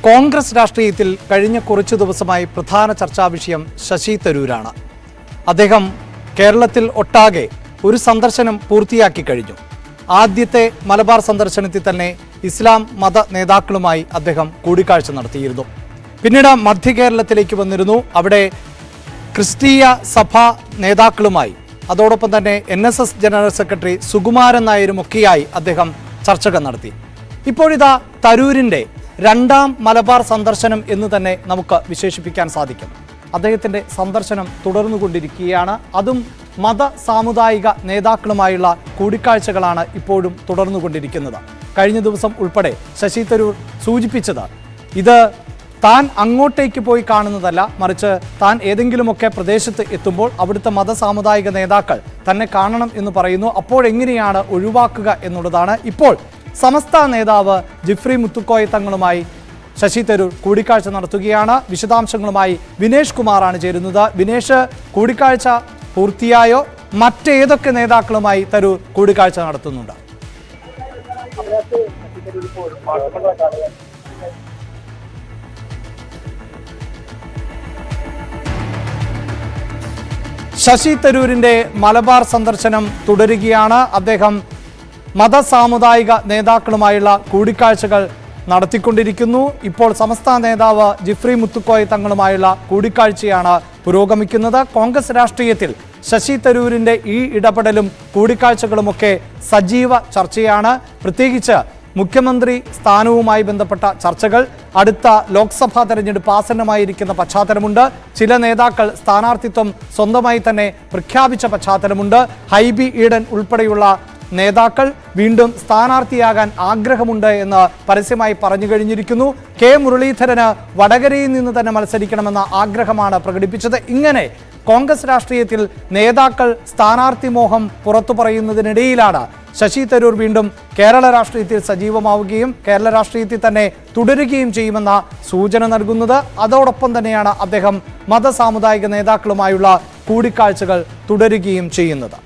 കോൺഗ്രസ് രാഷ്ട്രീയത്തിൽ കഴിഞ്ഞ കുറച്ചു ദിവസമായി പ്രധാന ചർച്ചാ വിഷയം ശശി തരൂരാണ്. അദ്ദേഹം കേരളത്തിൽ ഒട്ടാകെ ഒരു സന്ദർശനം പൂർത്തിയാക്കി കഴിഞ്ഞു. ആദ്യത്തെ മലബാർ സന്ദർശനത്തിൽ തന്നെ ഇസ്ലാം മത നേതാക്കളുമായി അദ്ദേഹം കൂടിക്കാഴ്ച നടത്തിയിരുന്നു. പിന്നീട് മധ്യ കേരളത്തിലേക്ക് വന്നിരുന്നു. അവിടെ ക്രിസ്തീയ സഭാ നേതാക്കളുമായി, അതോടൊപ്പം തന്നെ NSS ജനറൽ സെക്രട്ടറി സുകുമാരൻ നായരുമൊക്കെയായി അദ്ദേഹം ചർച്ചകൾ നടത്തി. ഇപ്പോഴിതാ തരൂരിൻ്റെ രണ്ടാം മലബാർ സന്ദർശനം എന്ന് തന്നെ നമുക്ക് വിശേഷിപ്പിക്കാൻ സാധിക്കും. അദ്ദേഹത്തിൻ്റെ സന്ദർശനം തുടർന്നുകൊണ്ടിരിക്കുകയാണ്. അതും മത സാമുദായിക നേതാക്കളുമായുള്ള കൂടിക്കാഴ്ചകളാണ് ഇപ്പോഴും തുടർന്നുകൊണ്ടിരിക്കുന്നത്. കഴിഞ്ഞ ദിവസം ഉൾപ്പെടെ ശശി തരൂർ സൂചിപ്പിച്ചത് ഇത് താൻ അങ്ങോട്ടേക്ക് പോയി കാണുന്നതല്ല, മറിച്ച് താൻ ഏതെങ്കിലുമൊക്കെ പ്രദേശത്ത് എത്തുമ്പോൾ അവിടുത്തെ മത സാമുദായിക നേതാക്കൾ തന്നെ കാണണം എന്ന് പറയുന്നു. അപ്പോഴെങ്ങനെയാണ് ഒഴിവാക്കുക എന്നുള്ളതാണ്. ഇപ്പോൾ സമസ്ത നേതാവ് ജിഫ്രി മുത്തുക്കോയ തങ്ങളുമായി ശശി തരൂർ കൂടിക്കാഴ്ച നടത്തുകയാണ്. വിശദാംശങ്ങളുമായി വിനേഷ് കുമാറാണ് ചേരുന്നത്. വിനേഷ്, കൂടിക്കാഴ്ച പൂർത്തിയായോ? മറ്റേതൊക്കെ നേതാക്കളുമായി തരൂർ കൂടിക്കാഴ്ച നടത്തുന്നുണ്ട്? ശശി തരൂരിൻ്റെ മലബാർ സന്ദർശനം തുടരുകയാണ്. അദ്ദേഹം മത സാമുദായിക നേതാക്കളുമായുള്ള കൂടിക്കാഴ്ചകൾ നടത്തിക്കൊണ്ടിരിക്കുന്നു. ഇപ്പോൾ സമസ്ത നേതാവ് ജിഫ്രി മുത്തുക്കോയ തങ്ങളുമായുള്ള കൂടിക്കാഴ്ചയാണ് പുരോഗമിക്കുന്നത്. കോൺഗ്രസ് രാഷ്ട്രീയത്തിൽ ശശി തരൂരിൻ്റെ ഈ ഇടപെടലും കൂടിക്കാഴ്ചകളുമൊക്കെ സജീവ ചർച്ചയാണ്. പ്രത്യേകിച്ച് മുഖ്യമന്ത്രി സ്ഥാനവുമായി ബന്ധപ്പെട്ട ചർച്ചകൾ, അടുത്ത ലോക്സഭാ തെരഞ്ഞെടുപ്പ് ആസന്നമായിരിക്കുന്ന പശ്ചാത്തലമുണ്ട്. ചില നേതാക്കൾ സ്ഥാനാർത്ഥിത്വം സ്വന്തമായി തന്നെ പ്രഖ്യാപിച്ച പശ്ചാത്തലമുണ്ട്. ഹൈബി ഈഡൻ ഉൾപ്പെടെയുള്ള നേതാക്കൾ വീണ്ടും സ്ഥാനാർത്ഥിയാകാൻ ആഗ്രഹമുണ്ട് എന്ന് പരസ്യമായി പറഞ്ഞു കഴിഞ്ഞിരിക്കുന്നു. കെ മുരളീധരന് വടകരയിൽ നിന്ന് തന്നെ മത്സരിക്കണമെന്ന ആഗ്രഹമാണ് പ്രകടിപ്പിച്ചത്. ഇങ്ങനെ കോൺഗ്രസ് രാഷ്ട്രീയത്തിൽ നേതാക്കൾ സ്ഥാനാർത്ഥി മോഹം പുറത്തു പറയുന്നതിനിടയിലാണ് ശശി തരൂർ വീണ്ടും കേരള രാഷ്ട്രീയത്തിൽ സജീവമാവുകയും കേരള രാഷ്ട്രീയത്തിൽ തന്നെ തുടരുകയും ചെയ്യുമെന്ന സൂചന നൽകുന്നത്. അതോടൊപ്പം തന്നെയാണ് അദ്ദേഹം മത സാമുദായിക നേതാക്കളുമായുള്ള കൂടിക്കാഴ്ചകൾ തുടരുകയും ചെയ്യുന്നത്.